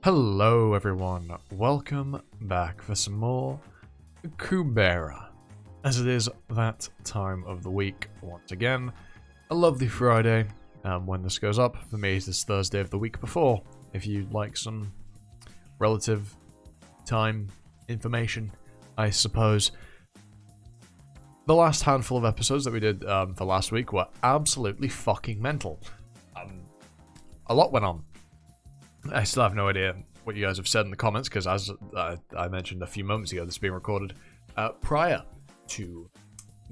Hello everyone, welcome back for some more Kubera, as it is that time of the week once again. A lovely Friday when this goes up. For me it is Thursday of the week before, if you'd like some relative time information, I suppose. The last handful of episodes that we did for last week were absolutely fucking mental. A lot went on. I still have no idea what you guys have said in the comments, because as I mentioned a few moments ago, this is being recorded prior to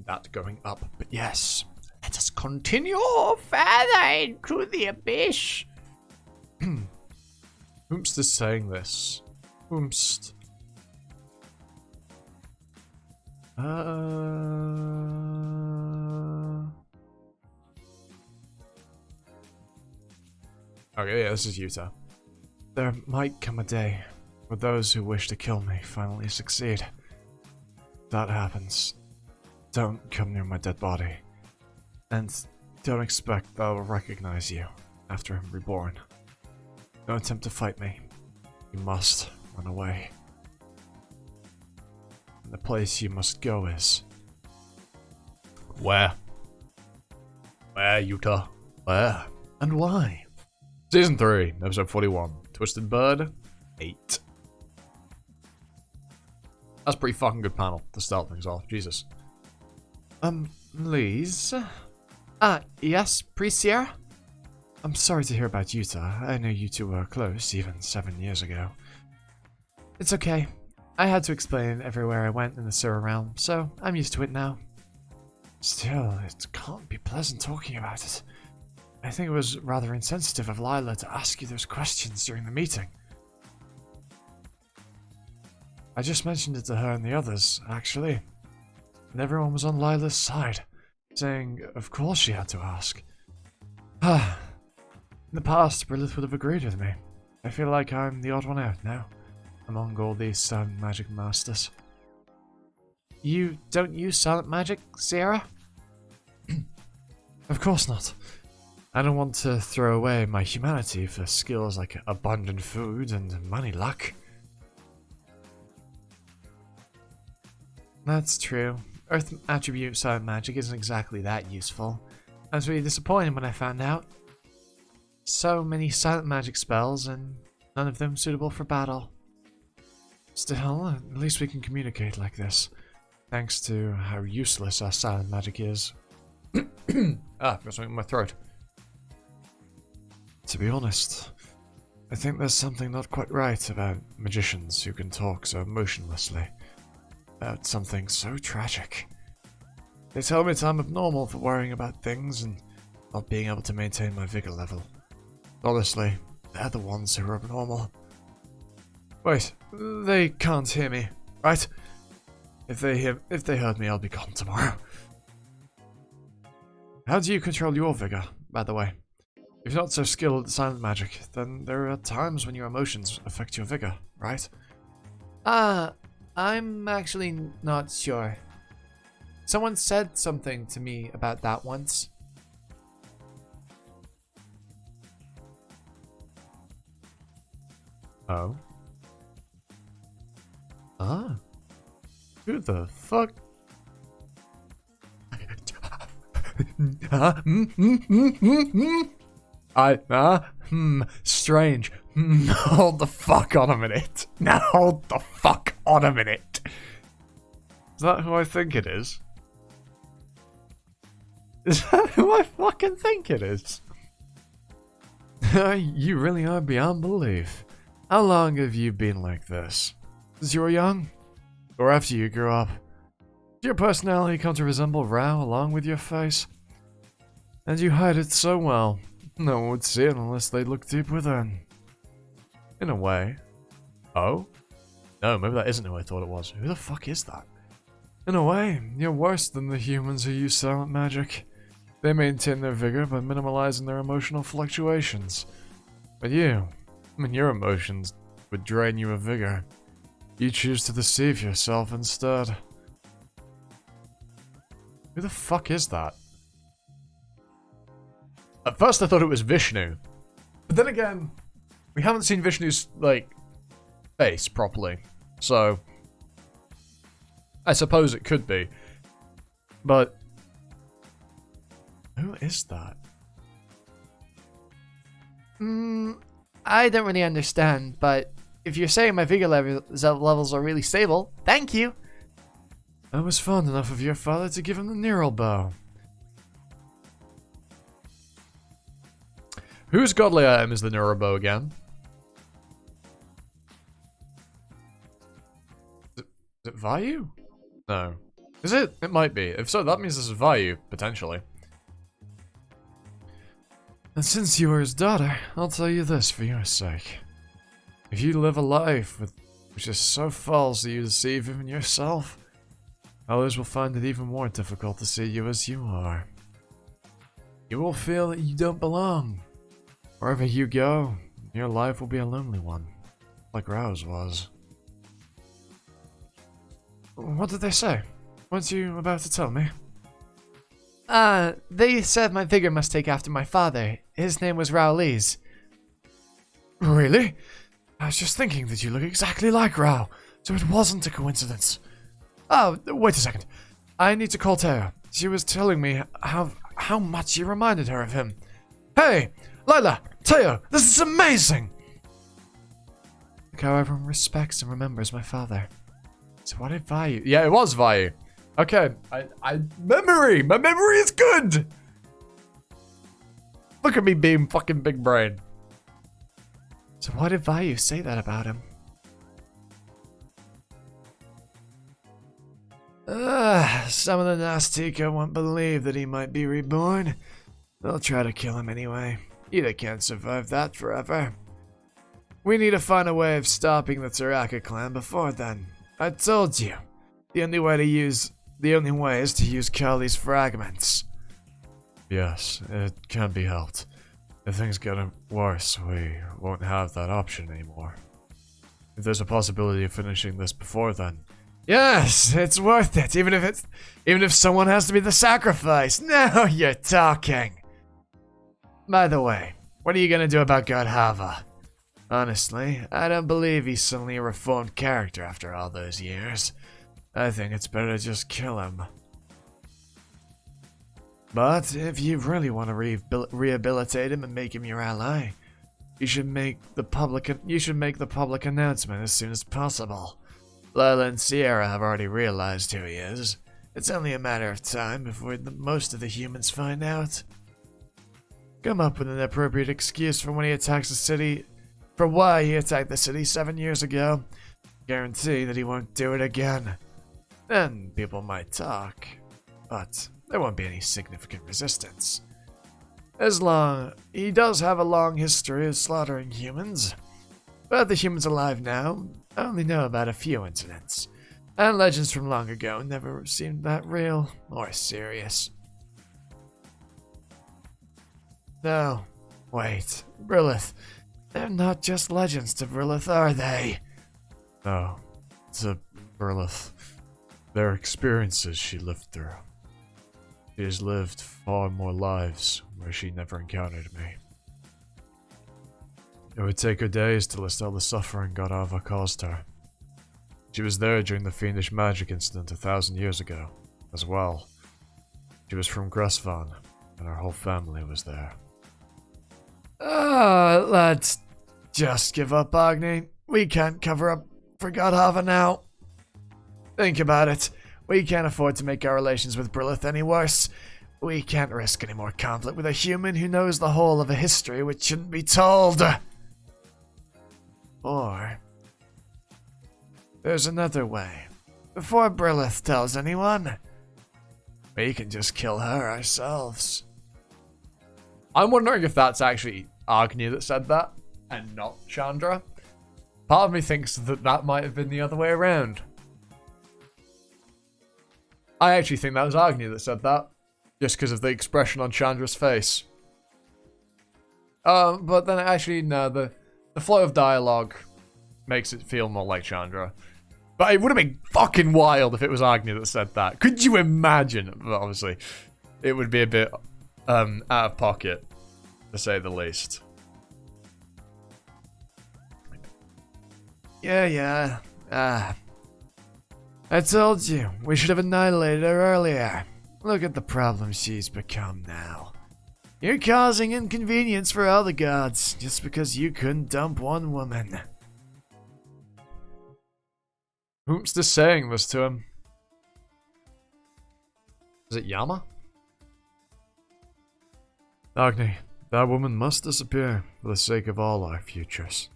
that going up. But yes, let us continue further into the abyss. Whomst is saying this? Whomst? Okay, yeah, this is Utah. There might come a day where those who wish to kill me finally succeed. If that happens, don't come near my dead body. And don't expect that I will recognize you after I'm reborn. Don't attempt to fight me. You must run away. And the place you must go is... Where? Where, Utah? Where? And why? Season 3, episode 41. Twisted Bird, 8. That's a pretty fucking good panel to start things off. Jesus. Liz? Yes, Priest. I'm sorry to hear about Utah. I know you two were close, even 7 years ago. It's okay. I had to explain everywhere I went in the sewer realm, so I'm used to it now. Still, it can't be pleasant talking about it. I think it was rather insensitive of Lila to ask you those questions during the meeting. I just mentioned it to her and the others, actually. And everyone was on Lila's side, saying of course she had to ask. In the past, Brilith would have agreed with me. I feel like I'm the odd one out now, among all these silent magic masters. You don't use silent magic, Sierra? Of course not. I don't want to throw away my humanity for skills like abundant food and money luck. That's true. Earth attribute silent magic isn't exactly that useful. I was really disappointed when I found out. So many silent magic spells and none of them suitable for battle. Still, at least we can communicate like this. Thanks to how useless our silent magic is. Got something in my throat. To be honest, I think there's something not quite right about magicians who can talk so emotionlessly about something so tragic. They tell me I'm abnormal for worrying about things and not being able to maintain my vigor level. Honestly, they're the ones who are abnormal. Wait, they can't hear me, right? If they heard me, I'll be gone tomorrow. How do you control your vigor, by the way? If you're not so skilled at silent magic, then there are times when your emotions affect your vigor, right? I'm actually not sure. Someone said something to me about that once. Oh? Who the fuck? Strange. Hold the fuck on a minute. Now hold the fuck on a minute. Is that who I think it is? Is that who I fucking think it is? You really are beyond belief. How long have you been like this? Since you were young? Or after you grew up? Did your personality come to resemble Rao along with your face? And you hide it so well. No one would see it unless they looked deep within. In a way. Oh? No, maybe that isn't who I thought it was. Who the fuck is that? In a way, you're worse than the humans who use silent magic. They maintain their vigor by minimalizing their emotional fluctuations. But you, your emotions would drain you of vigor. You choose to deceive yourself instead. Who the fuck is that? At first I thought it was Vishnu. But then again, We haven't seen Vishnu's, like, face properly. So, I suppose it could be. But, who is that? I don't really understand, but if you're saying my vigor levels are really stable, thank you. I was fond enough of your father to give him the neural bow. Whose godly item is the neural bow again? Is it Vayu? No. Is it? It might be. If so, that means this is Vayu, potentially. And since you are his daughter, I'll tell you this for your sake. If you live a life which is so false that you deceive even yourself, others will find it even more difficult to see you as you are. You will feel that you don't belong. Wherever you go, your life will be a lonely one, like Rao's was. What did they say? What are you about to tell me? They said my vigor must take after my father. His name was Rao Lee's. Really? I was just thinking that you look exactly like Rao, so it wasn't a coincidence. Oh, wait a second. I need to call Taya. She was telling me how much you reminded her of him. Hey, Lila, Taya, this is amazing! Look how everyone respects and remembers my father. So what did Vayu? Yeah, it was Vayu. Okay, memory! My memory is good! Look at me being fucking big brain. So why did Vayu say that about him? Some of the Nastika won't believe that he might be reborn. They'll try to kill him anyway. Ida can't survive that forever. We need to find a way of stopping the Taraka clan before then. I told you. The only way is to use Kali's fragments. Yes, it can't be helped. If things get worse, we won't have that option anymore. If there's a possibility of finishing this before then. Yes, it's worth it, even if someone has to be the sacrifice. Now you're talking. By the way, what are you gonna do about God Hava? Honestly, I don't believe he's suddenly a reformed character after all those years. I think it's better to just kill him. But if you really want to rehabilitate him and make him your ally, you should make the public announcement as soon as possible. Lila and Sierra have already realized who he is. It's only a matter of time before most of the humans find out. Come up with an appropriate excuse for when he attacks the city, for why he attacked the city 7 years ago. Guarantee that he won't do it again. Then people might talk, but there won't be any significant resistance. He does have a long history of slaughtering humans, but the humans alive now only know about a few incidents, and legends from long ago never seemed that real or serious. No, wait, Brilith, they're not just legends to Brilith, are they? No, to Brilith. They're experiences she lived through. She has lived far more lives where she never encountered me. It would take her days to list all the suffering Godava caused her. She was there during the fiendish magic incident 1,000 years ago, as well. She was from Gresvan, and her whole family was there. Let's just give up, Agni. We can't cover up for Godava now. Think about it. We can't afford to make our relations with Brilith any worse. We can't risk any more conflict with a human who knows the whole of a history which shouldn't be told. Or there's another way. Before Brilith tells anyone, we can just kill her ourselves. I'm wondering if that's actually Agni that said that, and not Chandra. Part of me thinks that might have been the other way around. I actually think that was Agni that said that, just because of the expression on Chandra's face. But then actually, no, the flow of dialogue makes it feel more like Chandra. But it would have been fucking wild if it was Agni that said that. Could you imagine? But obviously, it would be a bit out of pocket, to say the least. Yeah. I told you, we should have annihilated her earlier. Look at the problem she's become now. You're causing inconvenience for all the gods, just because you couldn't dump one woman. Whom's this saying this to him? Is it Yama? Agni, that woman must disappear for the sake of all our futures.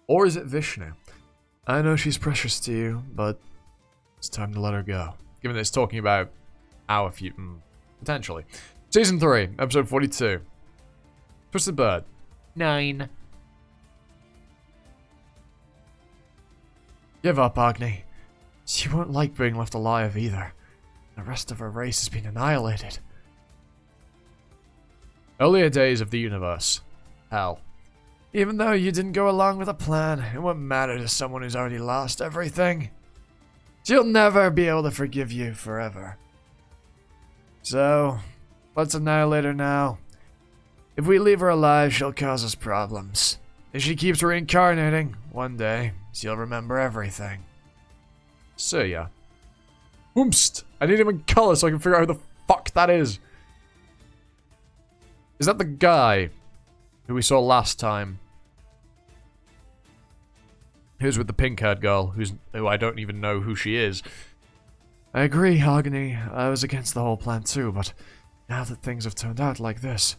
Or is it Vishnu? I know she's precious to you, but it's time to let her go. Given that it's talking about our future, potentially. Season 3, episode 42. Twisted Bird. 9. Give up, Agni. She won't like being left alive either. The rest of her race has been annihilated. Earlier days of the universe. Hell. Even though you didn't go along with the plan, it won't matter to someone who's already lost everything. She'll never be able to forgive you forever. So, let's annihilate her now. If we leave her alive, she'll cause us problems. If she keeps reincarnating, one day, she'll remember everything. See ya. Whoomst! I need him in color so I can figure out who the fuck that is. Is that the guy who we saw last time? Who's with the pink-haired girl, who I don't even know who she is. I agree, Agni. I was against the whole plan too, but now that things have turned out like this,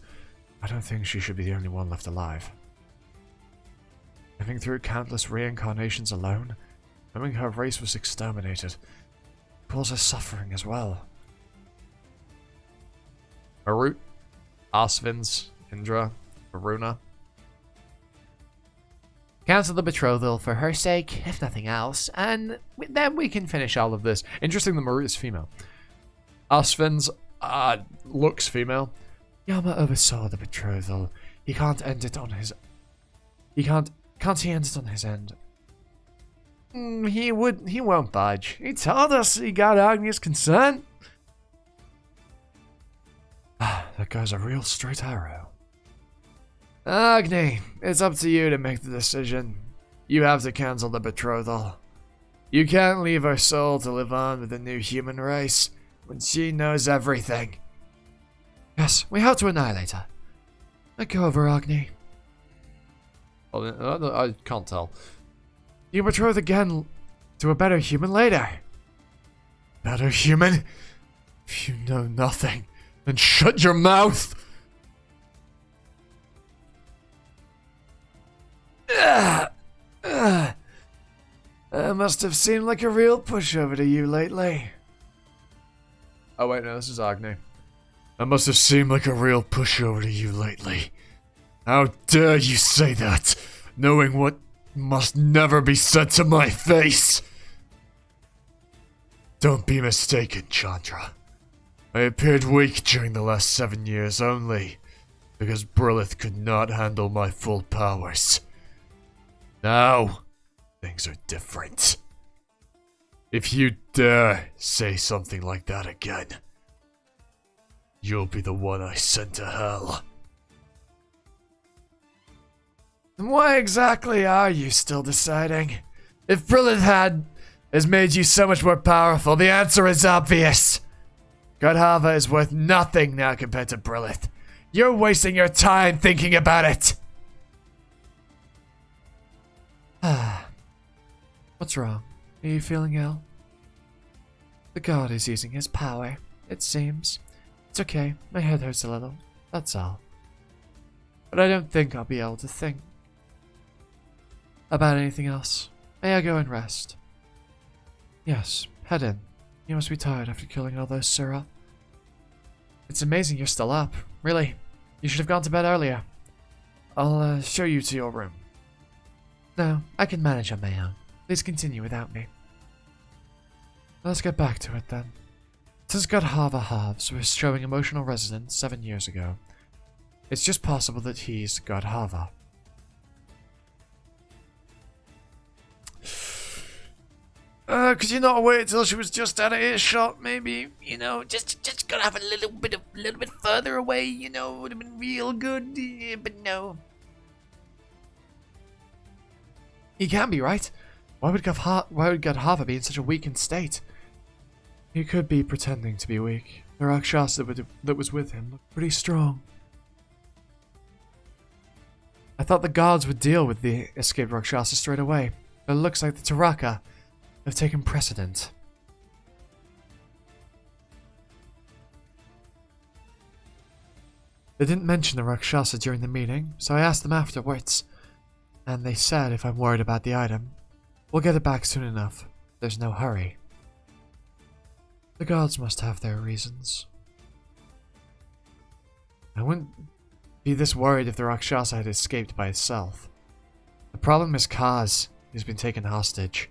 I don't think she should be the only one left alive. Living through countless reincarnations alone, knowing her race was exterminated, caused her suffering as well. Marut, Arsvins, Indra, Varuna. Cancel the betrothal for her sake, if nothing else, and then we can finish all of this. Interesting that Marut is female. Arsvins, looks female. Yama oversaw the betrothal. He can't end it on his... Can't he end it on his end? He won't budge. He told us he got Agni's consent. That guy's a real straight arrow. Agni, it's up to you to make the decision. You have to cancel the betrothal. You can't leave her soul to live on with the new human race when she knows everything. Yes, we have to annihilate her. Let go of her, Agni. Well, I can't tell. You betroth again to a better human later. Better human? If you know nothing, then shut your mouth! I must have seemed like a real pushover to you lately. Oh wait, no, this is Agni. I must have seemed like a real pushover to you lately. How dare you say that, knowing what must never be said to my face? Don't be mistaken, Chandra. I appeared weak during the last 7 years only, because Brilith could not handle my full powers. Now, things are different. If you dare say something like that again, you'll be the one I send to hell. Then why exactly are you still deciding? If Brilith has made you so much more powerful, the answer is obvious. Godhava is worth nothing now compared to Brilith. You're wasting your time thinking about it. What's wrong? Are you feeling ill? The god is using his power, it seems. It's okay, my head hurts a little, that's all. But I don't think I'll be able to think about anything else. May I go and rest? Yes, head in. You must be tired after killing all those Sura. It's amazing you're still up. Really, you should have gone to bed earlier. I'll show you to your room. No, I can manage on my own. Please continue without me. Let's get back to it then. Since Godhava Halves was showing emotional resonance 7 years ago, it's just possible that he's Godhava. Could you not wait till she was just out of earshot? Maybe, you know, just gotta have a little bit further away. You know, would have been real good. But no. He can be, right? Why would Gadhava be in such a weakened state? He could be pretending to be weak. The Rakshasa that was with him looked pretty strong. I thought the gods would deal with the escaped Rakshasa straight away, but it looks like the Taraka have taken precedent. They didn't mention the Rakshasa during the meeting, so I asked them afterwards, and they said if I'm worried about the item, we'll get it back soon enough. There's no hurry. The gods must have their reasons. I wouldn't be this worried if the Rakshasa had escaped by itself. The problem is Kaz. He's been taken hostage.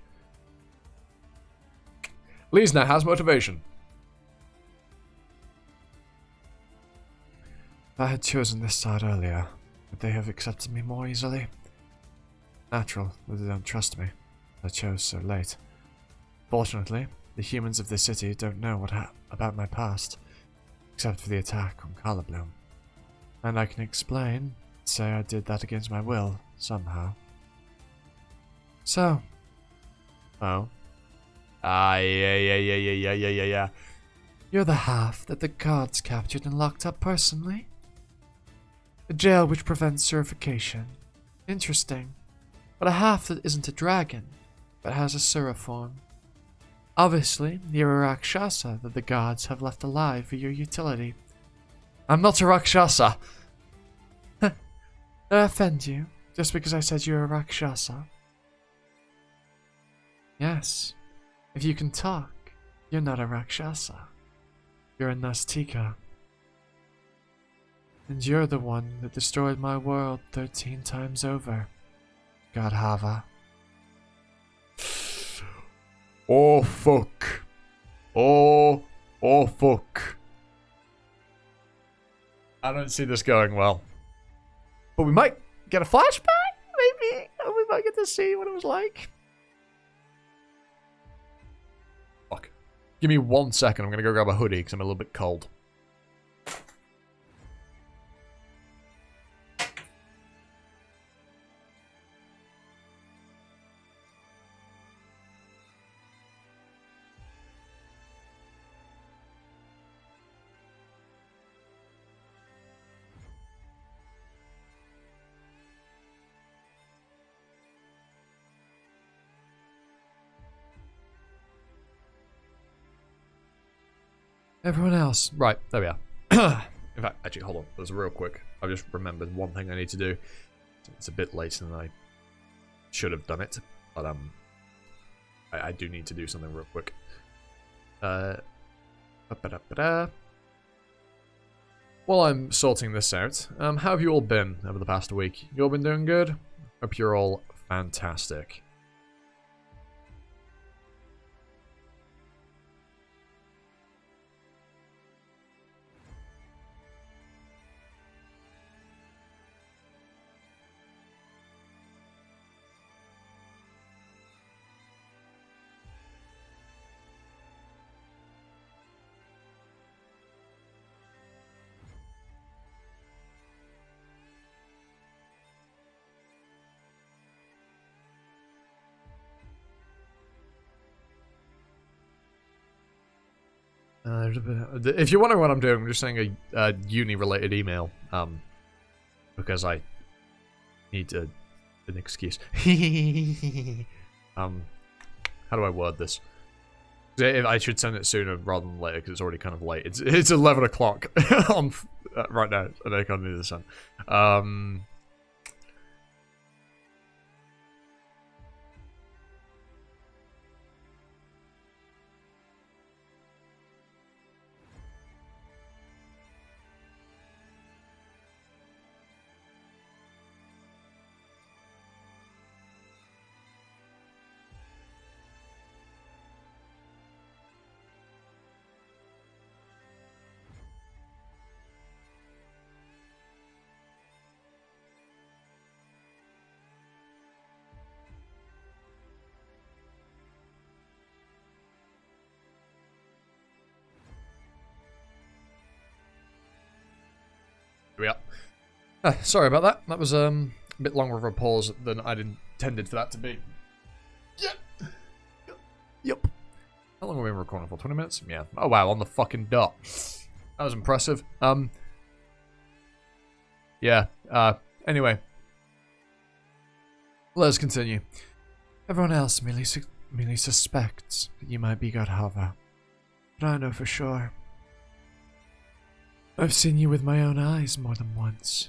Liesna has motivation. If I had chosen this side earlier, would they have accepted me more easily? Natural that they don't trust me. I chose so late. Fortunately, the humans of the city don't know about my past, except for the attack on Carlabloom. And I can explain, say I did that against my will, somehow. So. Oh. Yeah. You're the half that the gods captured and locked up personally? A jail which prevents certification. Interesting. But a half that isn't a dragon, but has a Sura form. Obviously, you're a Rakshasa that the gods have left alive for your utility. I'm not a Rakshasa! Did I offend you, just because I said you're a Rakshasa? Yes. If you can talk, you're not a Rakshasa. You're a Nastika. And you're the one that destroyed my world 13 times over. Gadhava. Oh fuck. Oh fuck. I don't see this going well. But we might get a flashback, maybe? We might get to see what it was like. Fuck. Give me 1 second, I'm gonna go grab a hoodie because I'm a little bit cold. Everyone else. Right, there we are. In fact, actually, hold on. That was real quick. I've just remembered one thing I need to do. It's a bit later than I should have done it, but I do need to do something real quick. While I'm sorting this out, how have you all been over the past week? You all been doing good? Hope you're all fantastic. If you're wondering what I'm doing, I'm just saying a uni-related email, because I need an excuse. How do I word this? I should send it sooner rather than later, because it's already kind of late. It's 11 o'clock on right now, and I can't do the sun. Here we are. Sorry about that. That was A bit longer of a pause than I'd intended for that to be. Yep. Yep. How long have we been recording for? 20 minutes? Yeah. Oh wow, on the fucking dot. That was impressive. Yeah. Anyway. Let's continue. Everyone else merely suspects that you might be Godfather. But I know for sure. I've seen you with my own eyes more than once.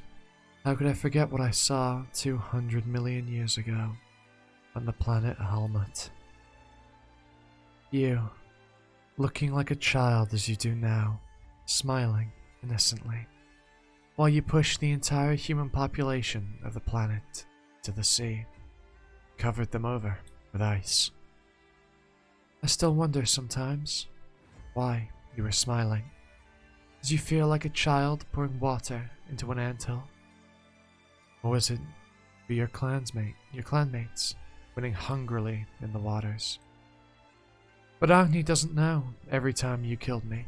How could I forget what I saw 200 million years ago on the planet Helmut? You, looking like a child as you do now, smiling innocently, while you push the entire human population of the planet to the sea, covered them over with ice. I still wonder sometimes why you were smiling. Did you feel like a child pouring water into an anthill? Or was it for your clanmates winning hungrily in the waters? But Agni doesn't know every time you killed me.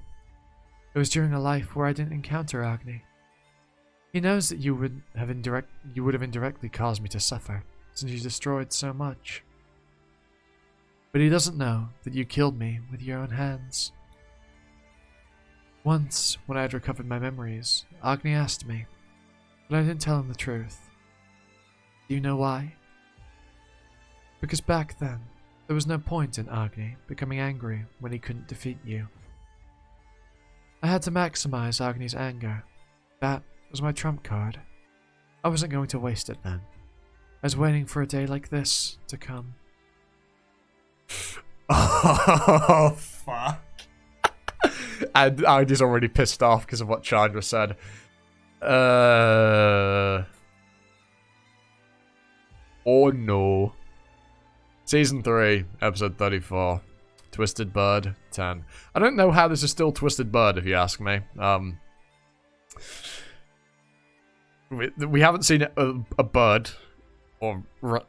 It was during a life where I didn't encounter Agni. He knows that you would have indirectly caused me to suffer, since you destroyed so much. But he doesn't know that you killed me with your own hands. Once, when I had recovered my memories, Agni asked me, but I didn't tell him the truth. Do you know why? Because back then, there was no point in Agni becoming angry when he couldn't defeat you. I had to maximize Agni's anger. That was my trump card. I wasn't going to waste it then. I was waiting for a day like this to come. Oh, fuck. And Agni's already pissed off because of what Chandra said. Oh no. Season 3, episode 34. Twisted Bird 10. I don't know how this is still Twisted Bird, if you ask me. We haven't seen a bird or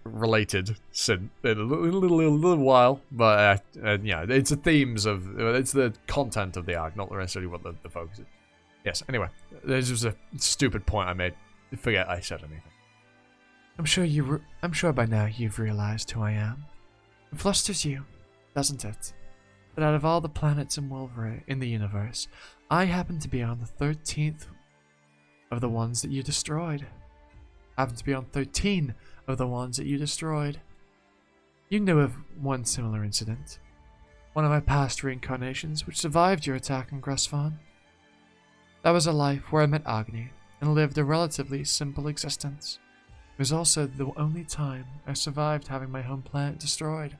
related since in a little while, but yeah, it's the themes of it's the content of the arc, not necessarily what the focus is. Yes. Anyway, this was a stupid point I made. Forget I said anything. I'm sure by now you've realized who I am. It flusters you, doesn't it? But out of all the planets in the universe, I happen to be on the 13th of the ones that you destroyed. I happen to be on 13 of the ones that you destroyed. You knew of one similar incident. One of my past reincarnations which survived your attack on Grasvan. That was a life where I met Agni and lived a relatively simple existence. It was also the only time I survived having my home planet destroyed.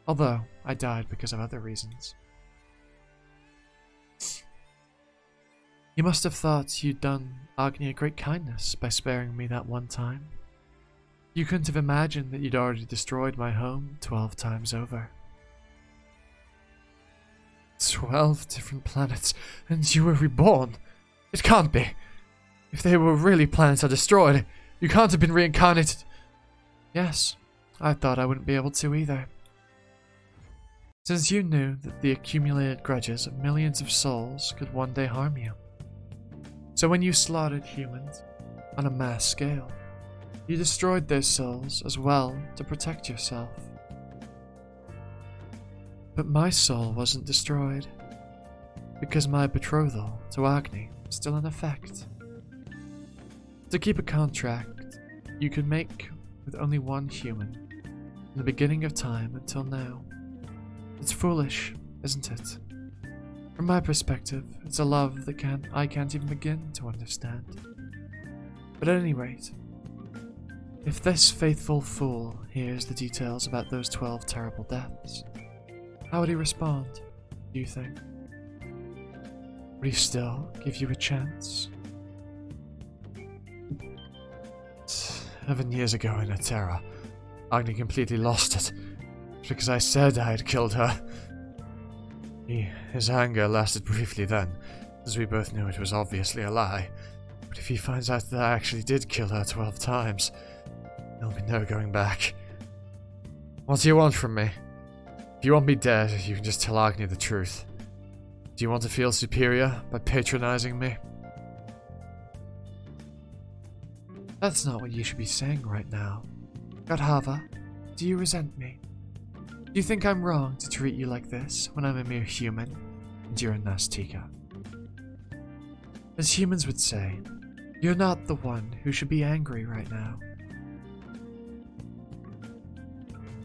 Although, I died because of other reasons. You must have thought you'd done Agni a great kindness by sparing me that one time. You couldn't have imagined that you'd already destroyed my home 12 times over. 12 different planets, and you were reborn? It can't be. If they were really planets I destroyed, you can't have been reincarnated. Yes, I thought I wouldn't be able to either. Since you knew that the accumulated grudges of millions of souls could one day harm you. So when you slaughtered humans on a mass scale, you destroyed their souls as well to protect yourself. But my soul wasn't destroyed, because my betrothal to Agni was still in effect. To keep a contract you could make with only one human, from the beginning of time until now. It's foolish, isn't it? From my perspective, it's a love that I can't even begin to understand. But at any rate, if this faithful fool hears the details about those 12 terrible deaths, how would he respond, do you think? Would he still give you a chance? 7 years ago in Atera, Agni completely lost it. Because I said I had killed her. His anger lasted briefly then, as we both knew it was obviously a lie. But if he finds out that I actually did kill her 12 times, there'll be no going back. What do you want from me? If you want me dead, you can just tell Agni the truth. Do you want to feel superior by patronizing me? That's not what you should be saying right now. Godhava, do you resent me? Do you think I'm wrong to treat you like this when I'm a mere human and you're a Nastika? As humans would say, you're not the one who should be angry right now.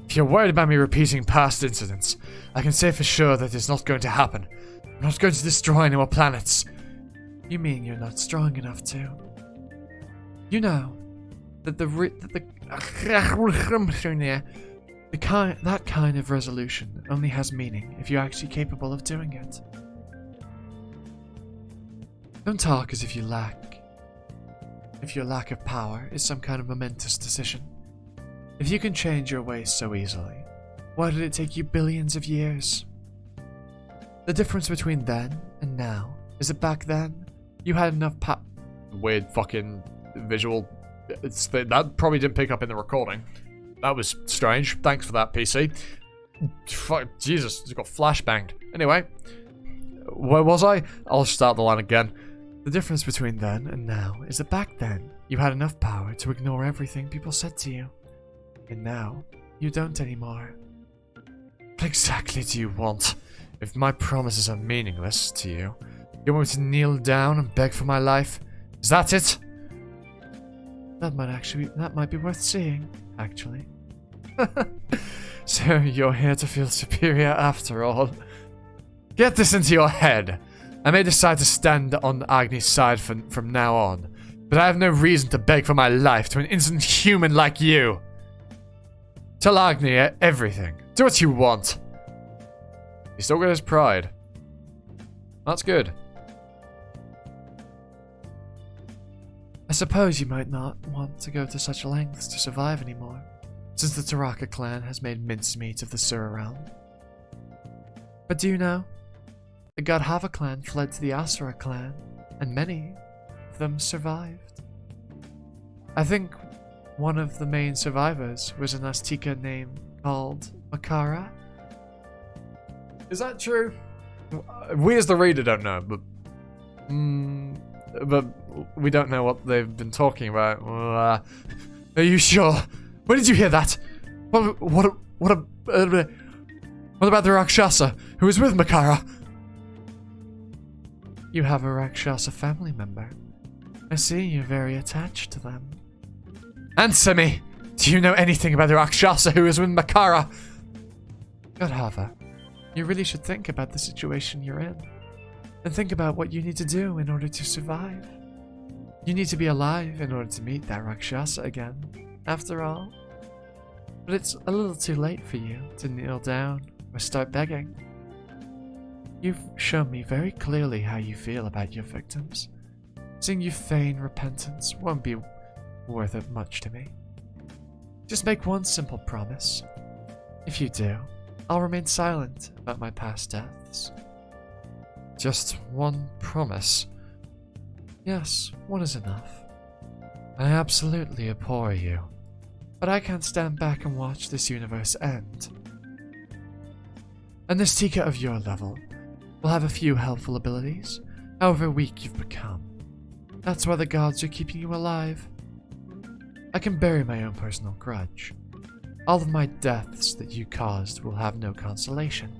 If you're worried about me repeating past incidents, I can say for sure that it's not going to happen. I'm not going to destroy any more planets. You mean you're not strong enough to? You know that that kind of resolution only has meaning if you're actually capable of doing it. Don't talk as if your lack of power is some kind of momentous decision. If you can change your ways so easily, why did it take you billions of years? The difference between then and now is that back then, you had enough Weird fucking visual. That probably didn't pick up in the recording. That was strange. Thanks for that, PC. Fuck, Jesus, just got flashbanged. Anyway, where was I? I'll start the line again. The difference between then and now is that back then, you had enough power to ignore everything people said to you. And now, you don't anymore. What exactly do you want? If my promises are meaningless to you, you want me to kneel down and beg for my life? Is that it? That might be worth seeing, actually. So you're here to feel superior after all. Get this into your head. I may decide to stand on Agni's side from now on, but I have no reason to beg for my life to an innocent human like you. Tell Agni everything. Do what you want. He's still got his pride. That's good. I suppose you might not want to go to such lengths to survive anymore, since the Taraka clan has made mincemeat of the Sura realm. But do you know? The Godhava clan fled to the Asura clan, and many of them survived. I think one of the main survivors was an Azteca name called Makara. Is that true? We as the reader don't know, but we don't know what they've been talking about. Are you sure? Where did you hear that? What about the Rakshasa who was with Makara? You have a Rakshasa family member. I see you're very attached to them. Answer me! Do you know anything about the Rakshasa who was with Makara? Godhava, you really should think about the situation you're in. And think about what you need to do in order to survive. You need to be alive in order to meet that Rakshasa again, after all. But it's a little too late for you to kneel down or start begging. You've shown me very clearly how you feel about your victims. Seeing you feign repentance won't be worth it much to me. Just make one simple promise. If you do, I'll remain silent about my past deaths. Just one promise? Yes, one is enough. I absolutely abhor you. But I can't stand back and watch this universe end. And this Tika of your level will have a few helpful abilities, however weak you've become. That's why the gods are keeping you alive. I can bury my own personal grudge. All of my deaths that you caused will have no consolation.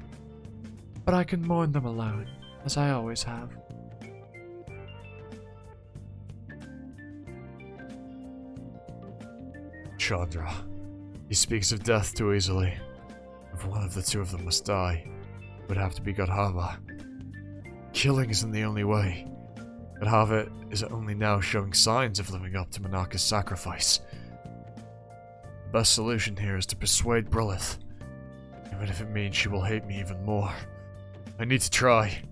But I can mourn them alone, as I always have. Chandra. He speaks of death too easily. If one of the two of them must die, it would have to be Godhava. Killing isn't the only way. Godhava is only now showing signs of living up to Manaka's sacrifice. The best solution here is to persuade Brilith, even if it means she will hate me even more. I need to try.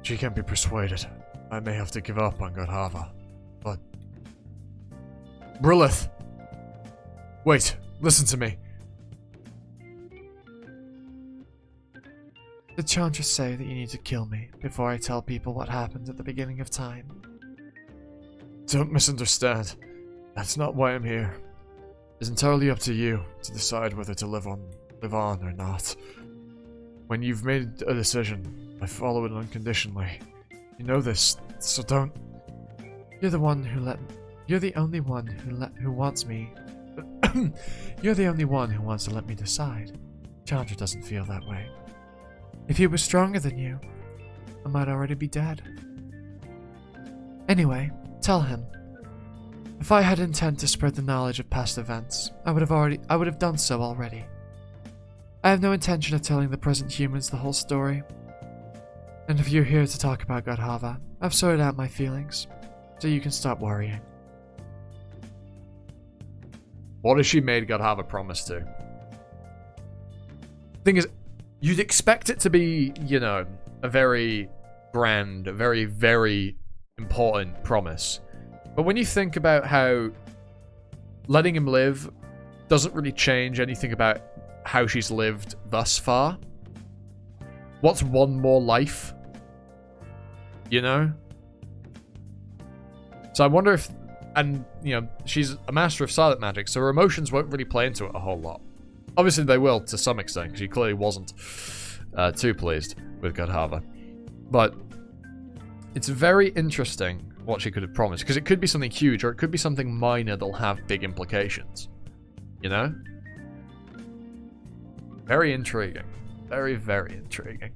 She can't be persuaded. I may have to give up on Godhava, but... Brilith! Wait, listen to me. Did Chandra say that you need to kill me before I tell people what happened at the beginning of time? Don't misunderstand. That's not why I'm here. It's entirely up to you to decide whether to live on or not. When you've made a decision, I follow it unconditionally. You know this, so don't... You're the one who let You're the only one who wants me. You're the only one who wants to let me decide. Chandra doesn't feel that way. If he was stronger than you, I might already be dead. Anyway, tell him. If I had intent to spread the knowledge of past events, I would have done so already. I have no intention of telling the present humans the whole story. And if you're here to talk about Godhava, I've sorted out my feelings, so you can stop worrying. What has she made Godhava promise to? Thing is, you'd expect it to be, you know, a very grand, a very, very important promise. But when you think about how letting him live doesn't really change anything about how she's lived thus far. What's one more life? You know? So I wonder if... And, you know, she's a master of silent magic, so her emotions won't really play into it a whole lot. Obviously they will, to some extent, because she clearly wasn't too pleased with Godhava. But it's very interesting what she could have promised, because it could be something huge, or it could be something minor that'll have big implications. You know? Very intriguing. Very, very intriguing.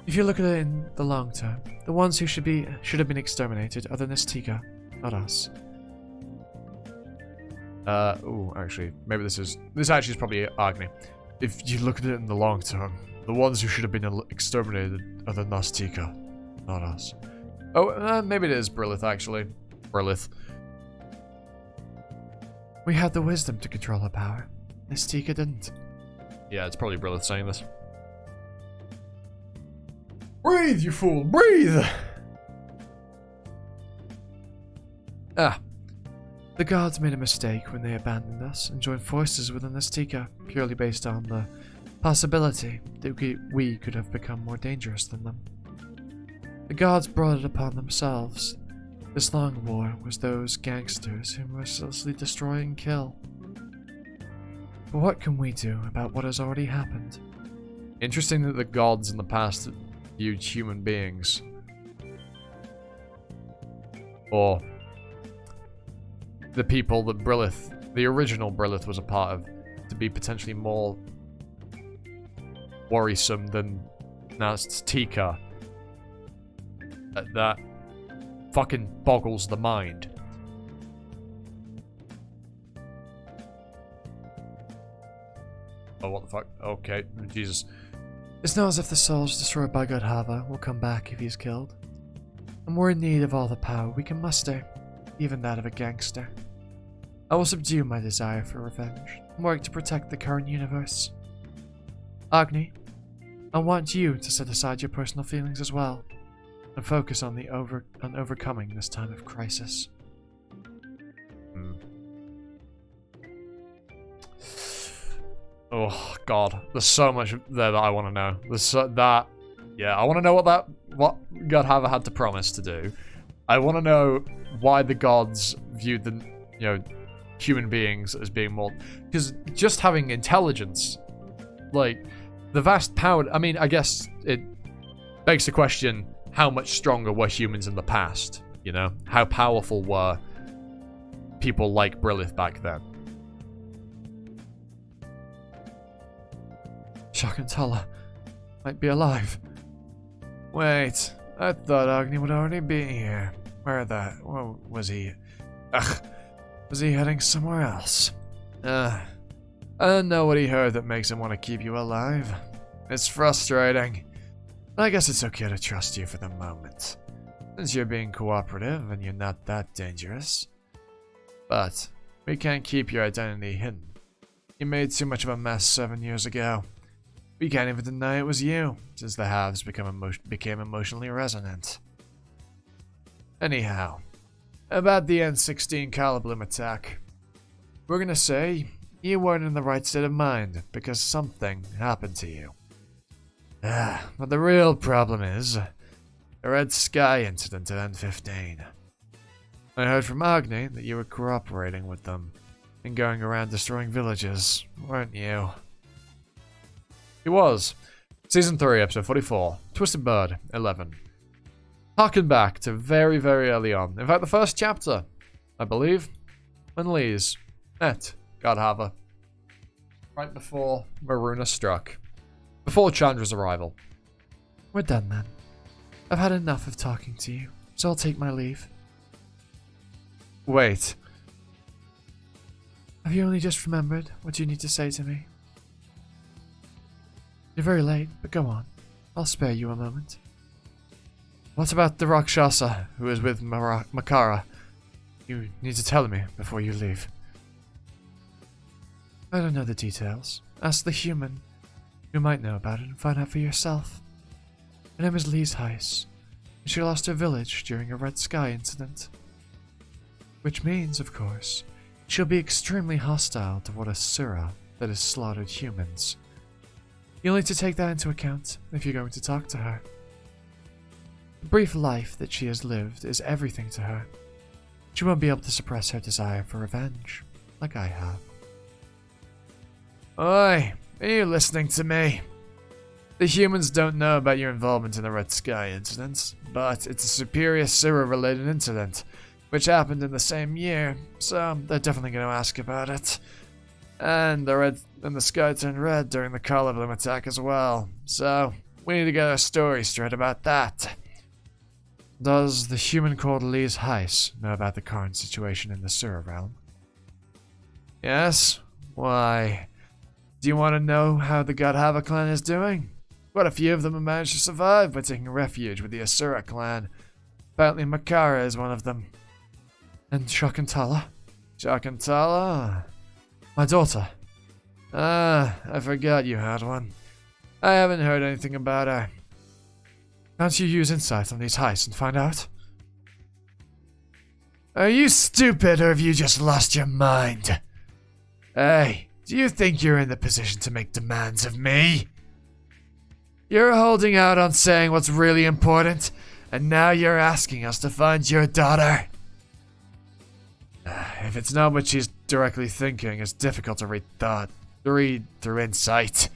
If you look at it in the long term, the ones who should have been exterminated are the Nistika, not us. Ooh, actually, maybe this actually is probably Agni. If you look at it in the long term, the ones who should have been exterminated are the Nastika, not us. Oh, maybe it is Brilith, actually. Brilith. We had the wisdom to control her power. Nistika didn't. Yeah, it's probably Brilith saying this. Breathe, you fool! Breathe! Ah. The gods made a mistake when they abandoned us and joined forces with the Nistika, purely based on the possibility that we could have become more dangerous than them. The gods brought it upon themselves. This long war was those gangsters who mercilessly destroy and kill. But what can we do about what has already happened? Interesting that the gods in the past viewed human beings, or the people that Brilith, the original Brilith, was a part of, to be potentially more worrisome than Nastika. That fucking boggles the mind. Oh, what the fuck? Okay, Jesus. It's not as if the souls destroyed by Godhava will come back if he's killed. And we're in need of all the power we can muster, even that of a gangster. I will subdue my desire for revenge and work to protect the current universe. Agni, I want you to set aside your personal feelings as well, and focus on overcoming this time of crisis. Oh God, there's so much there that I want to know. I want to know what Godhava had to promise to do. I want to know why the gods viewed the human beings as being more, because just having intelligence, like the vast power. I mean, I guess it begs the question: how much stronger were humans in the past? You know, how powerful were people like Brilith back then? Shakuntala might be alive. Wait, I thought Agni would already be here. Where was he? Ugh, was he heading somewhere else? I don't know what he heard that makes him want to keep you alive. It's frustrating. I guess it's okay to trust you for the moment, since you're being cooperative and you're not that dangerous. But we can't keep your identity hidden. You made too much of a mess 7 years ago. We can't even deny it was you, since the halves became emotionally resonant. Anyhow, about the N16 Calibloom attack. We're gonna say you weren't in the right state of mind because something happened to you. But the real problem is the Red Sky incident at N15. I heard from Agni that you were cooperating with them and going around destroying villages, weren't you? He was. Season 3, episode 44. Twisted Bird, 11. Harken back to very, very early on. In fact, the first chapter I believe, when Lise met Godhava right before Maruna struck. Before Chandra's arrival. We're done then. I've had enough of talking to you, so I'll take my leave. Wait. Have you only just remembered what you need to say to me? You're very late, but go on. I'll spare you a moment. What about the Rakshasa who is with Makara? You need to tell me before you leave. I don't know the details. Ask the human. You might know about it and find out for yourself. Her name is Lise Heiss, and she lost her village during a Red Sky incident. Which means, of course, she'll be extremely hostile toward a Sura that has slaughtered humans. You'll need to take that into account if you're going to talk to her. The brief life that she has lived is everything to her. She won't be able to suppress her desire for revenge, like I have. Oi, are you listening to me? The humans don't know about your involvement in the Red Sky incident, but it's a superior Sura-related incident, which happened in the same year, so they're definitely going to ask about it. And the sky turned red during the Color Bloom attack as well, so we need to get our story straight about that. Does the human called Lise Heiss know about the current situation in the Sura realm? Yes? Why? Do you want to know how the Godhava clan is doing? Quite a few of them have managed to survive by taking refuge with the Asura clan. Apparently Makara is one of them. And Shakuntala? Shakuntala? My daughter. Ah, I forgot you had one. I haven't heard anything about her. Can't you use insight on these heists and find out? Are you stupid or have you just lost your mind? Hey, do you think you're in the position to make demands of me? You're holding out on saying what's really important, and now you're asking us to find your daughter. If it's not what she's directly thinking, it's difficult to read through insight.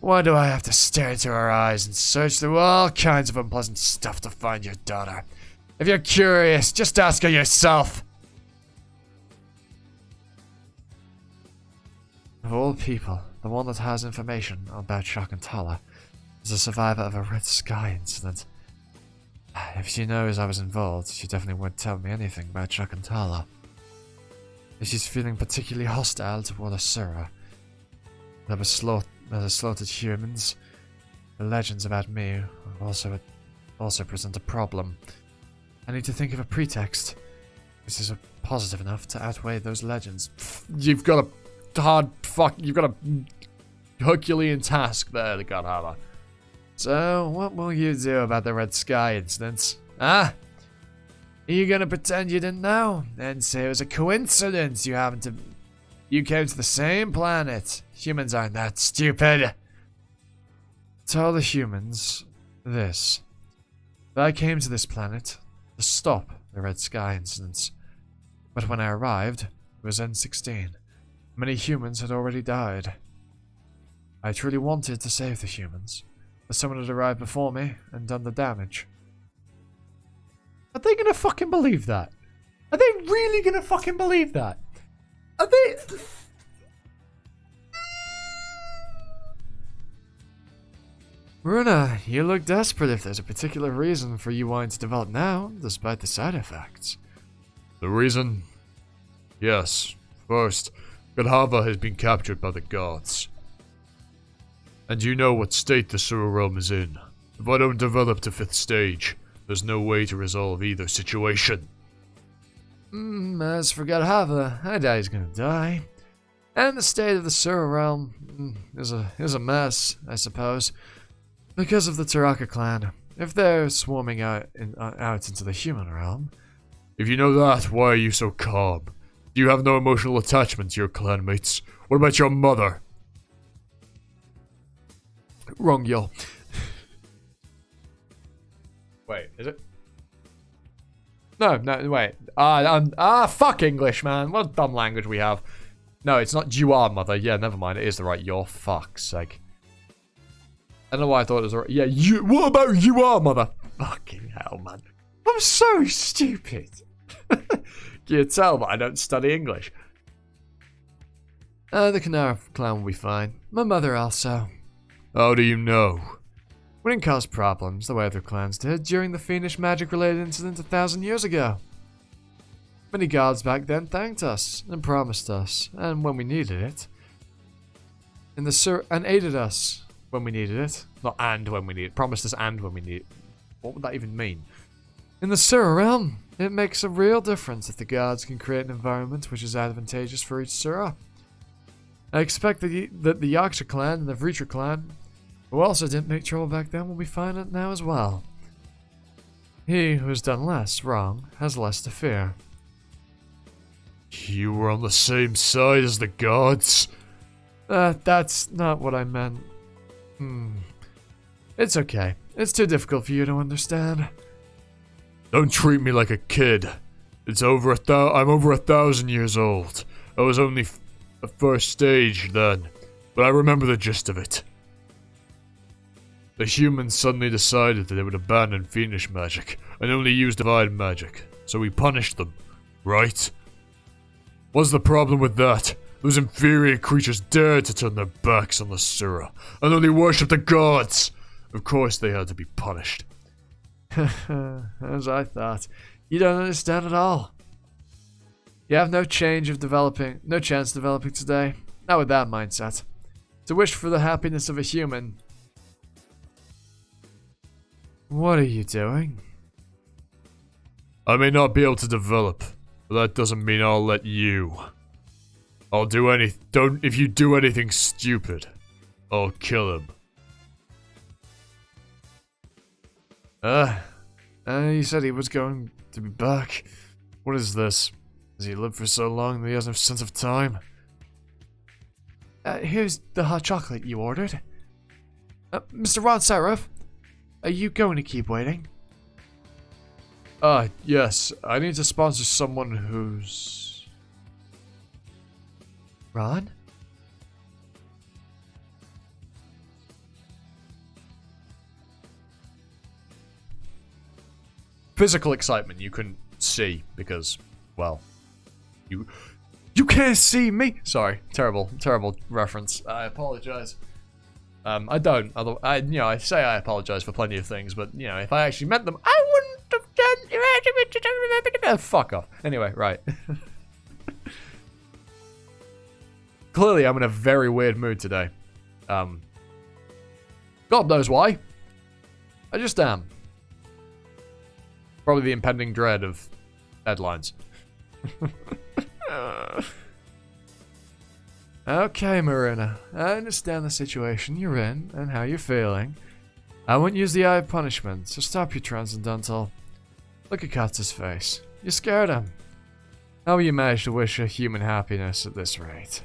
Why do I have to stare into her eyes and search through all kinds of unpleasant stuff to find your daughter? If you're curious, just ask her yourself. Of all people, the one that has information about Shakuntala is a survivor of a Red Sky incident. If she knows I was involved, she definitely won't tell me anything about Shakuntala. If she's feeling particularly hostile toward Asura that has slaughtered humans, the legends about me also present a problem. I need to think of a pretext which is positive enough to outweigh those legends. You've got a Herculean task there, the Godhava. So, what will you do about the Red Sky incident? Ah? Are you gonna pretend you didn't know? And say it was a coincidence you came to the same planet? Humans aren't that stupid. Tell the humans this. That I came to this planet to stop the Red Sky incidents. But when I arrived, it was N16. Many humans had already died. I truly wanted to save the humans, but someone had arrived before me and done the damage. Are they gonna fucking believe that? Are they really gonna fucking believe that? Are they... Runa, you look desperate if there's a particular reason for you wanting to develop now, despite the side effects. The reason? Yes. First, Godhava has been captured by the gods. And you know what state the Sura realm is in. If I don't develop to 5th stage, there's no way to resolve either situation. As for Godhava, I doubt he's gonna die. And the state of the Sura realm is a mess, I suppose. Because of the Taraka clan. If they're swarming out into the human realm. If you know that, why are you so calm? Do you have no emotional attachment to your clanmates? What about your mother? Wrong, y'all. Wait, is it? No, wait. Fuck English, man. What a dumb language we have. No, it's not you are mother. Yeah, never mind. It is the right your fuck's sake. I don't know why I thought it was the right. Yeah, you. What about you are mother? Fucking hell, man. I'm so stupid. You tell, but I don't study English. The Canara clan will be fine. My mother also. How do you know? We didn't cause problems the way other clans did during the fiendish magic-related incident 1,000 years ago. Many gods back then thanked us and promised us, and when we needed it, and aided us when we needed it. Not and when we needed it. Promised us and when we needed it. What would that even mean? In the Sura realm, it makes a real difference if the gods can create an environment which is advantageous for each Sura. I expect that the Yaksha clan and the Vritra clan, who also didn't make trouble back then, will be fine now as well. He who has done less wrong has less to fear. You were on the same side as the gods? That's not what I meant. It's okay. It's too difficult for you to understand. Don't treat me like a kid. I'm over 1,000 years old. I was only a first stage then, but I remember the gist of it. The humans suddenly decided that they would abandon fiendish magic and only use divine magic, so we punished them, right? What's the problem with that? Those inferior creatures dared to turn their backs on the Sura and only worship the gods. Of course they had to be punished. As I thought. You don't understand at all. You have no chance developing today. Not with that mindset. To wish for the happiness of a human. What are you doing? I may not be able to develop, but that doesn't mean I'll let you. I'll do if you do anything stupid, I'll kill him. He said he was going to be back. What is this? Has he lived for so long that he has no sense of time? Here's the hot chocolate you ordered. Mr. Rod Seraph, are you going to keep waiting? Yes. I need to sponsor someone who's... Ron? Physical excitement you couldn't see because, well, you can't see me. Sorry, terrible reference. I apologize. I don't. I say I apologize for plenty of things, but if I actually meant them, I wouldn't have done. Fuck off. Anyway, right. Clearly, I'm in a very weird mood today. God knows why. I just am. Probably the impending dread of headlines. Okay, Marina. I understand the situation you're in and how you're feeling. I won't use the eye of punishment, so stop your transcendental. Look at Katsu's face. You scared him. How will you manage to wish a human happiness at this rate?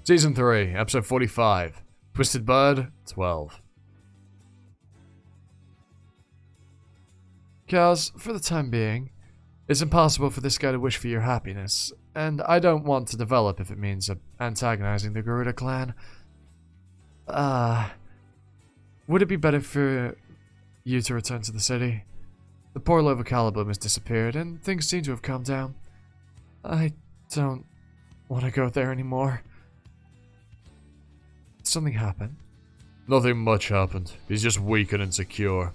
Season 3, Episode 45. Twisted Bird, 12. Kaz, for the time being, it's impossible for this guy to wish for your happiness, and I don't want to develop if it means antagonizing the Garuda clan. Would it be better for you to return to the city? The poor Lovacalibum has disappeared, and things seem to have calmed down. I don't want to go there anymore. Something happened. Nothing much happened. He's just weak and insecure.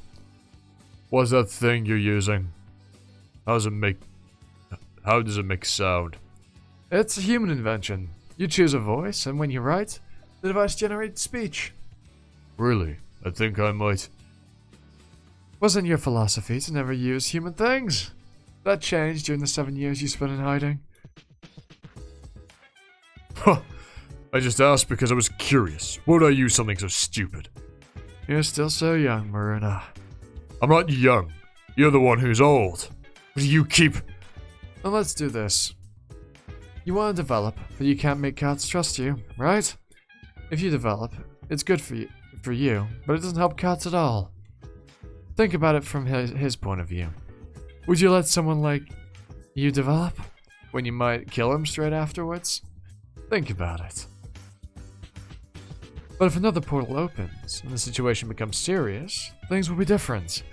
What's that thing you're using? How does it make sound? It's a human invention. You choose a voice, and when you write, the device generates speech. Really? I think I might. Wasn't your philosophy to never use human things? That changed during the 7 years you spent in hiding. Huh. I just asked because I was curious. Why would I use something so stupid? You're still so young, Maruna. I'm not young. You're the one who's old. But you keep... Well, let's do this. You want to develop, but you can't make Katz trust you, right? If you develop, it's good for you, but it doesn't help Katz at all. Think about it from his point of view. Would you let someone like you develop when you might kill him straight afterwards? Think about it. But if another portal opens and the situation becomes serious, things will be different.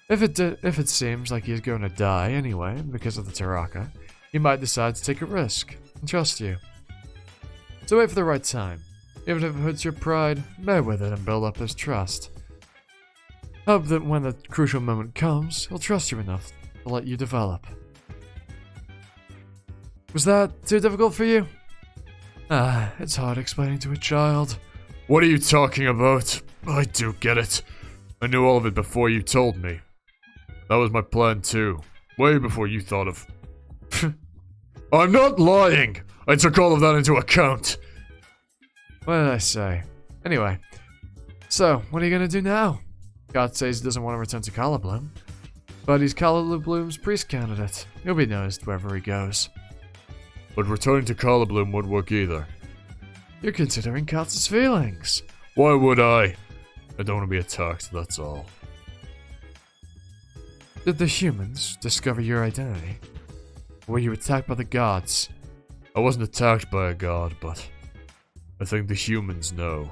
If it seems like he's going to die anyway because of the Taraka, he might decide to take a risk and trust you. So wait for the right time. Even if it hurts your pride, bear with it and build up his trust. Hope that when the crucial moment comes, he'll trust you enough to let you develop. Was that too difficult for you? It's hard explaining to a child. What are you talking about? I do get it. I knew all of it before you told me. That was my plan too. Way before you thought of... I'm not lying! I took all of that into account. What did I say? Anyway, so what are you gonna do now? God says he doesn't want to return to Calibloom, but he's Calibloom's priest candidate. He'll be noticed wherever he goes. But returning to Calibloom wouldn't work either. You're considering Katz's feelings. Why would I? I don't want to be attacked, that's all. Did the humans discover your identity? Or were you attacked by the gods? I wasn't attacked by a god, but I think the humans know.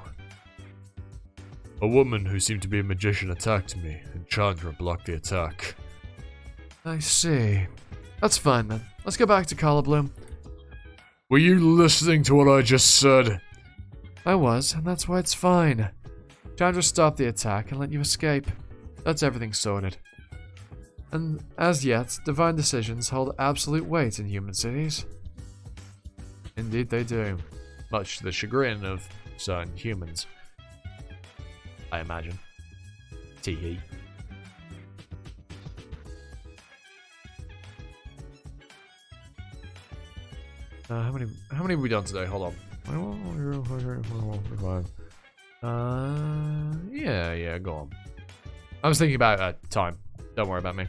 A woman who seemed to be a magician attacked me, and Chandra blocked the attack. I see. That's fine then. Let's go back to Calibloom. Were you listening to what I just said? I was, and that's why it's fine. Chandra stopped the attack and let you escape. That's everything sorted. And as yet, divine decisions hold absolute weight in human cities. Indeed they do. Much to the chagrin of certain humans. I imagine. Tee. How many have we done today? Hold on. Yeah, go on. I was thinking about time. Don't worry about me.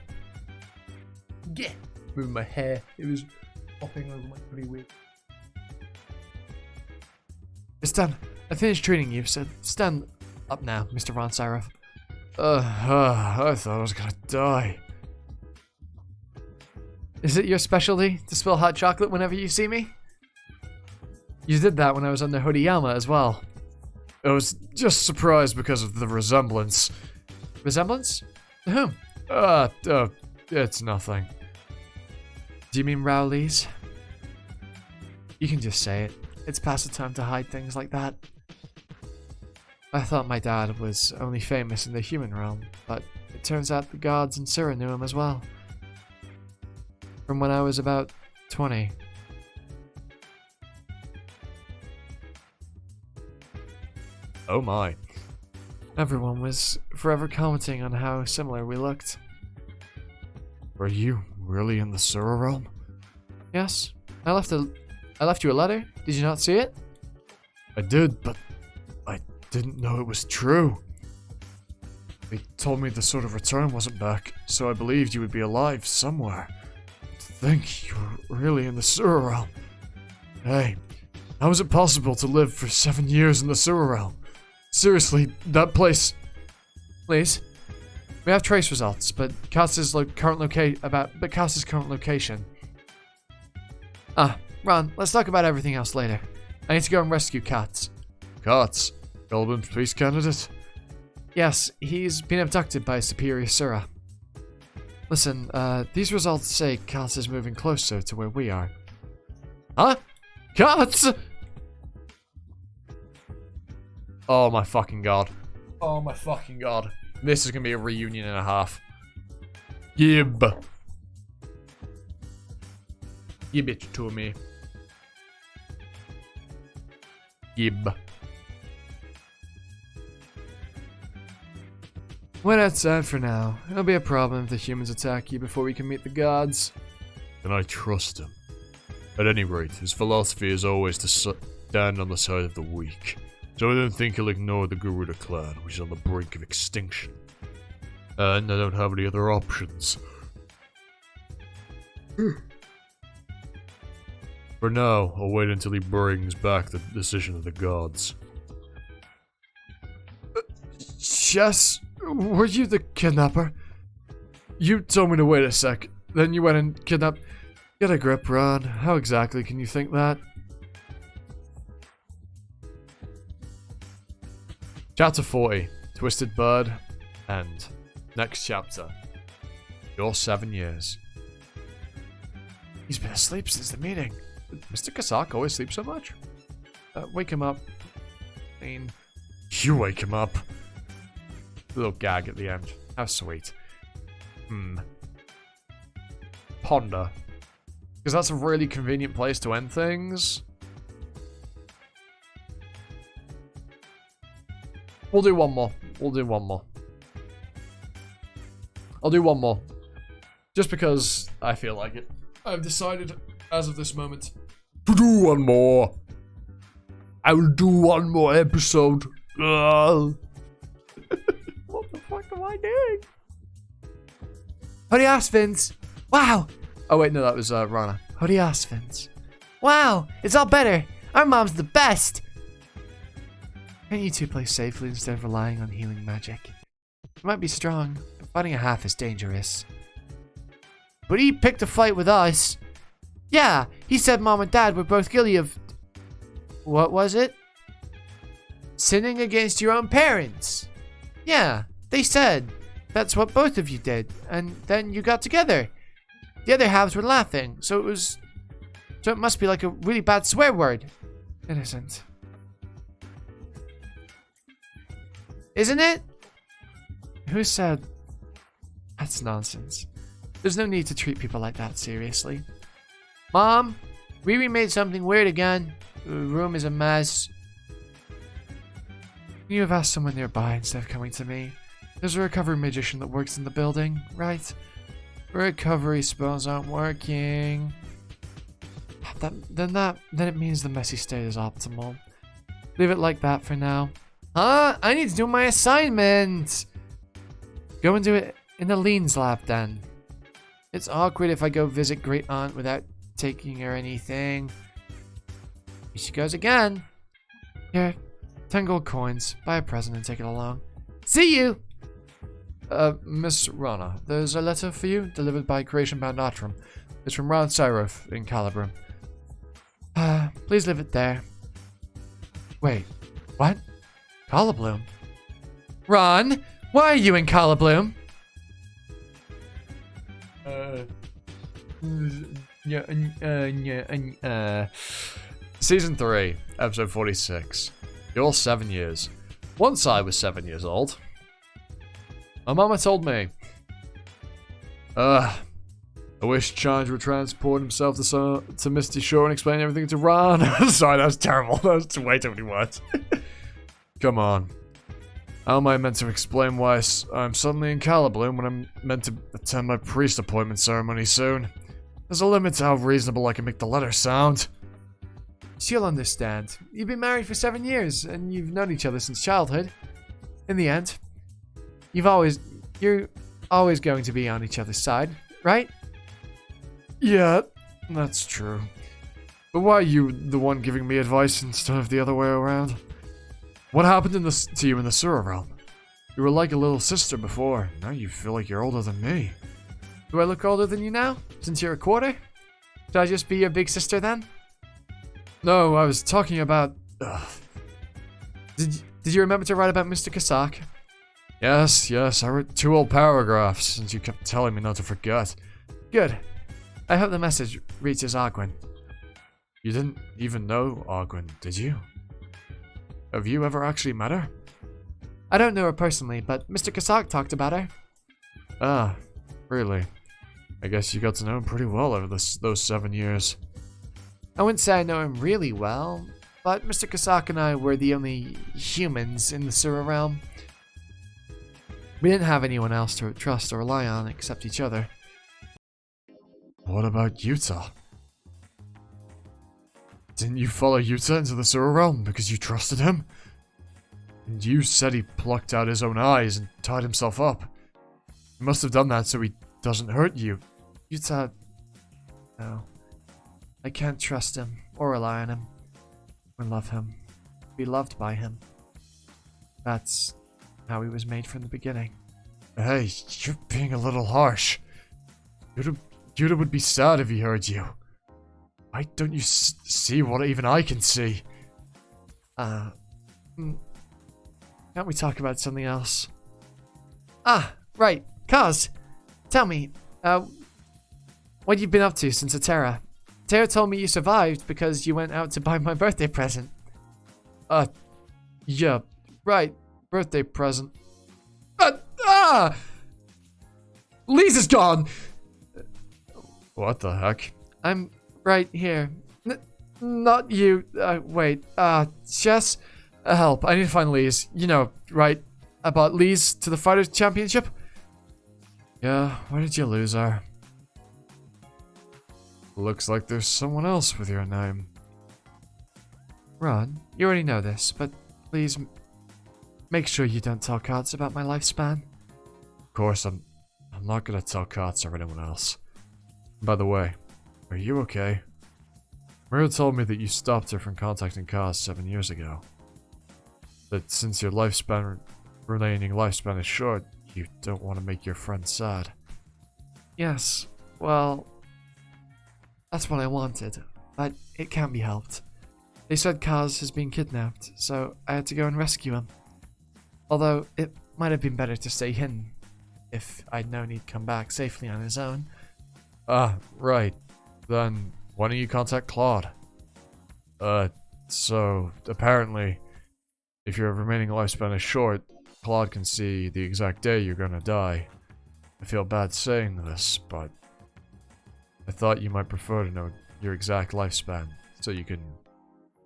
Yeah. Moving my hair. It was popping over my pretty wig. It's done. I finished treating you, so stand up now, Mr. Ron Saraf. I thought I was gonna die. Is it your specialty to spill hot chocolate whenever you see me? You did that when I was under Horiyama as well. I was just surprised because of the resemblance. Resemblance? To whom? It's nothing. Do you mean Rowley's? You can just say it. It's past the time to hide things like that. I thought my dad was only famous in the human realm, but it turns out the gods and Sura knew him as well. From when I was about 20. Oh my. Everyone was forever commenting on how similar we looked. Were you really in the Sura realm? Yes. I left you a letter. Did you not see it? I did, but I didn't know it was true. They told me the sort of return wasn't back, so I believed you would be alive somewhere. To think you were really in the Sura realm. Hey, how is it possible to live for 7 years in the Sura realm? Seriously, that place... Please. We have trace results, but Cass's current location. Ron, let's talk about everything else later. I need to go and rescue Katz. Katz? Calibloom's police candidate? Yes, he's been abducted by Superior Sura. Listen, these results say Katz is moving closer to where we are. Huh? Katz? Oh my fucking god. Oh my fucking god. This is gonna be a reunion and a half. Yib. Give it to me. Yib. We're outside for now. It'll be a problem if the humans attack you before we can meet the gods. Can I trust him? At any rate, his philosophy is always to stand on the side of the weak. So I don't think he'll ignore the Garuda clan, which is on the brink of extinction. And I don't have any other options. For now, I'll wait until he brings back the decision of the gods. Jess, were you the kidnapper? You told me to wait a sec, then you went and kidnapped... Get a grip, Ron. How exactly can you think that? Chapter 40, Twisted Bird, and next chapter. You're 7 years. He's been asleep since the meeting. Did Mr. Kasak always sleep so much? Wake him up. I mean, You wake him up. Little gag at the end. How sweet. Ponder. Because that's a really convenient place to end things. We'll do one more. We'll do one more. I'll do one more. Just because I feel like it. I've decided, as of this moment, to do one more. I will do one more episode. What the fuck am I doing? Howdy ass, Vince. Wow. Oh wait, no, that was Rana. Howdy ass, Vince. Wow, it's all better. Our mom's the best. Can't you two play safely instead of relying on healing magic? You might be strong, but fighting a half is dangerous. But he picked a fight with us. Yeah, he said Mom and Dad were both guilty of... What was it? Sinning against your own parents. Yeah, they said that's what both of you did, and then you got together. The other halves were laughing, so it must be like a really bad swear word. It isn't. Isn't it? Who said? That's nonsense. There's no need to treat people like that seriously. Mom, Riri made something weird again. The room is a mess. You have asked someone nearby instead of coming to me. There's a recovery magician that works in the building, right? Recovery spells aren't working. Then it means the messy state is optimal. Leave it like that for now. Huh? I need to do my assignment! Go and do it in the Lean's lab then. It's awkward if I go visit Great Aunt without taking her anything. Here she goes again. Here, 10 gold coins. Buy a present and take it along. See you! Miss Rana, there's a letter for you delivered by Creation Bound Atrum. It's from Ron Syroth in Calibrum. Please leave it there. Wait, what? Calibloom? Ron, why are you in Calibloom? Season 3, episode 46. You're 7 years. Once I was 7 years old. My mama told me. I wish Charge would transport himself to Misty Shore and explain everything to Ron. Sorry, that was terrible. That was way too many words. Come on. How am I meant to explain why I'm suddenly in Calibloom when I'm meant to attend my priest appointment ceremony soon? There's a limit to how reasonable I can make the letter sound. She'll understand. You've been married for 7 years, and you've known each other since childhood. In the end, you're always going to be on each other's side, right? Yeah, that's true. But why are you the one giving me advice instead of the other way around? What happened to you in the sewer realm? You were like a little sister before. Now you feel like you're older than me. Do I look older than you now, since you're a quarter? Should I just be your big sister then? No, I was talking about... Did you remember to write about Mr. Kasak? Yes, I wrote 2 old paragraphs, since you kept telling me not to forget. Good. I hope the message reaches Arguin. You didn't even know Arguin, did you? Have you ever actually met her? I don't know her personally, but Mr. Kasak talked about her. Ah, really? I guess you got to know him pretty well over those 7 years. I wouldn't say I know him really well, but Mr. Kasak and I were the only humans in the sewer realm. We didn't have anyone else to trust or rely on except each other. What about Yuta? Didn't you follow Yuta into the sewer realm because you trusted him? And you said he plucked out his own eyes and tied himself up. He must have done that so he doesn't hurt you. Yuta... No. I can't trust him or rely on him. Or love him. Be loved by him. That's how he was made from the beginning. Hey, you're being a little harsh. Yuta would be sad if he heard you. Why don't you see what even I can see? Can't we talk about something else? Ah, right. Kaz, tell me, What you been up to since Atera? Tara told me you survived because you went out to buy my birthday present. Yeah, right. Birthday present. Lisa's gone! What the heck? I'm right here. Not you. Wait. Jess? Help. I need to find Lise. You know, right? I bought Lise to the Fighters Championship? Yeah, where did you lose her? Looks like there's someone else with your name. Ron, you already know this, but please make sure you don't tell cards about my lifespan. Of course, I'm not gonna tell Katz or anyone else. By the way, are you okay? Mira told me that you stopped her from contacting Kaz 7 years ago. That since your remaining lifespan is short, you don't want to make your friend sad. Yes, well, that's what I wanted, but it can't be helped. They said Kaz has been kidnapped, so I had to go and rescue him. Although, it might have been better to stay hidden if I'd known he'd come back safely on his own. Ah, right. Then, why don't you contact Claude? So, apparently, if your remaining lifespan is short, Claude can see the exact day you're gonna die. I feel bad saying this, but I thought you might prefer to know your exact lifespan, so you can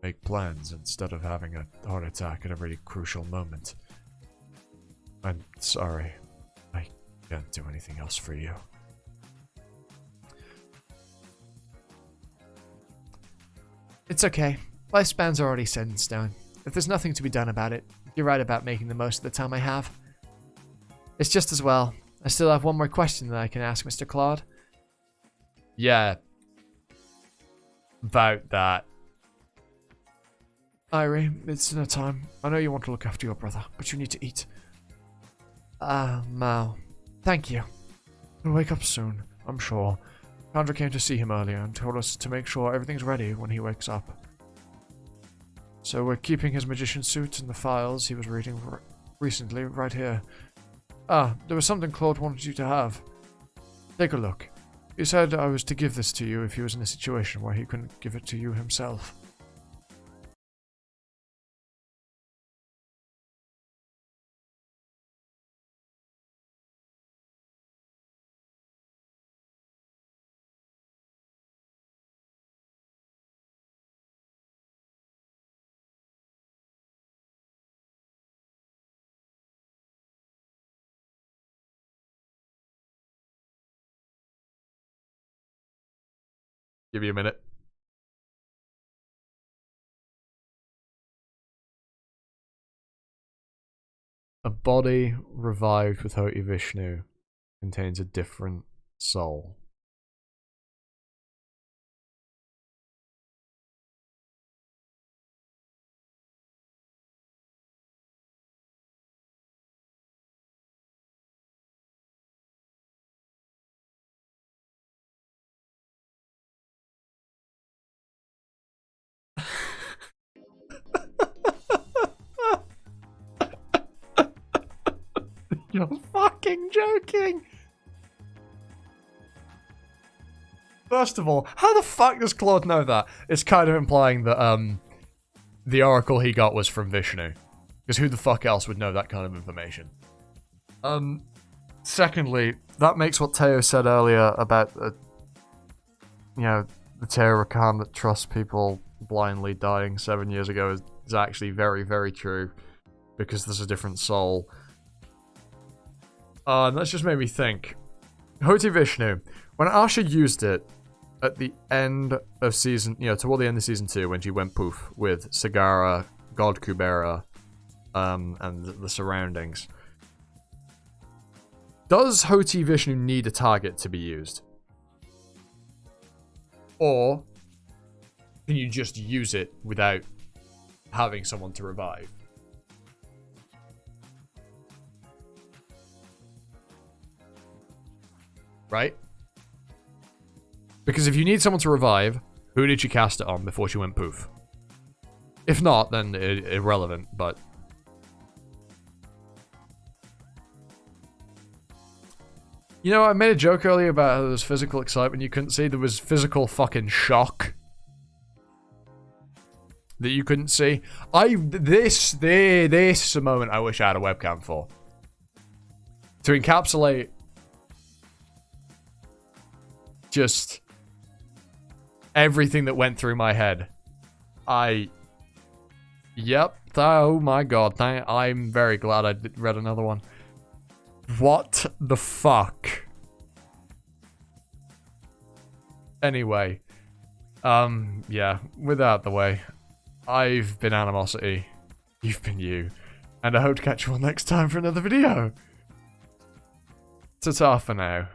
make plans instead of having a heart attack at a really crucial moment. I'm sorry. I can't do anything else for you. It's okay. Lifespans are already set in stone. If there's nothing to be done about it, you're right about making the most of the time I have. It's just as well. I still have one more question that I can ask Mr. Claude. Yeah. About that. Irie, it's dinner time. I know you want to look after your brother, but you need to eat. Mao. Thank you. He'll wake up soon, I'm sure. Chandra came to see him earlier and told us to make sure everything's ready when he wakes up. So we're keeping his magician suit and the files he was reading recently right here. There was something Claude wanted you to have. Take a look. He said I was to give this to you if he was in a situation where he couldn't give it to you himself. Give me a minute. A body revived with Hoti Vishnu contains a different soul. You're fucking joking! First of all, how the fuck does Claude know that? It's kind of implying that, the oracle he got was from Vishnu. Because who the fuck else would know that kind of information? Secondly, that makes what Teo said earlier about, the Teo Rakam that trusts people blindly dying 7 years ago is actually very, very true. Because there's a different soul. And that's just made me think. Hoti Vishnu, when Asha used it at the end of season, toward the end of season 2, when she went poof with Sagara, God Kubera, and the surroundings. Does Hoti Vishnu need a target to be used? Or can you just use it without having someone to revive? Right? Because if you need someone to revive, who did she cast it on before she went poof? If not, then irrelevant, but... You know, I made a joke earlier about how there was physical excitement you couldn't see. There was physical fucking shock that you couldn't see. This is a moment I wish I had a webcam for. To encapsulate just everything that went through my head. Yep. Oh my god. I'm very glad I read another one. What the fuck? Anyway. Yeah. Without the way. I've been Animosity. You've been you. And I hope to catch you all next time for another video. Ta-ta for now.